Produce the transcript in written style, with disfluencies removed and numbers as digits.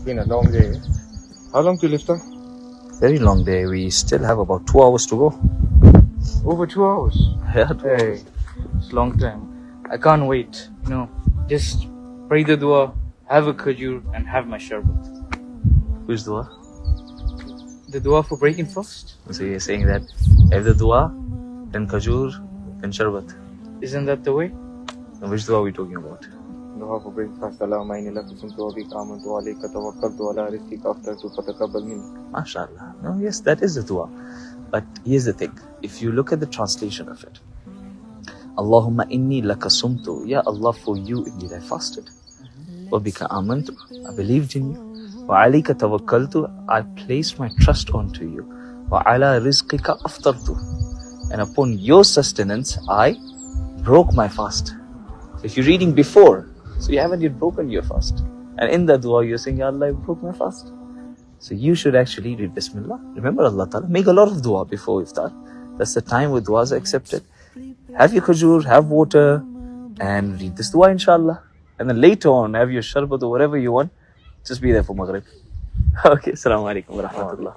been a long day. How long till Iftar? Very long day. We still have about 2 hours to go. Over 2 hours. Yeah, Hey, it's a long time. I can't wait. Just pray the dua, have a khajur, and have my sharbat. Who's dua? The dua for breaking fast? So you're saying that have the dua, then khajur, then sharbat. Isn't that the way? Now, which dua are we talking about? Dua for breakfast. Allahumma inni laka sumtu wa bika amantu wa alayka tawakkaltu wa ala rizqika aftartu fataqabbal minni. MashaAllah. No, yes, that is the dua. But here's the thing. If you look at the translation of it, Allahumma inni laka sumtu. Ya Allah, for you indeed I fasted. Wa bika amantu. I believed in you. Wa alayka tawakkaltu. I placed my trust onto you. Wa ala rizqika aftartu. And upon your sustenance, I broke my fast. So if you're reading before, so you haven't yet broken your fast. And in the dua, you're saying, Ya Allah, I broke my fast. So you should actually read Bismillah. Remember Allah Ta'ala. Make a lot of dua before Iftar. That's the time where duas are accepted. Have your khajur, have water, and read this dua, inshallah. And then later on, have your sharbat or whatever you want. Just be there for Maghrib. Okay, Assalamu alaikum wa rahmatullah.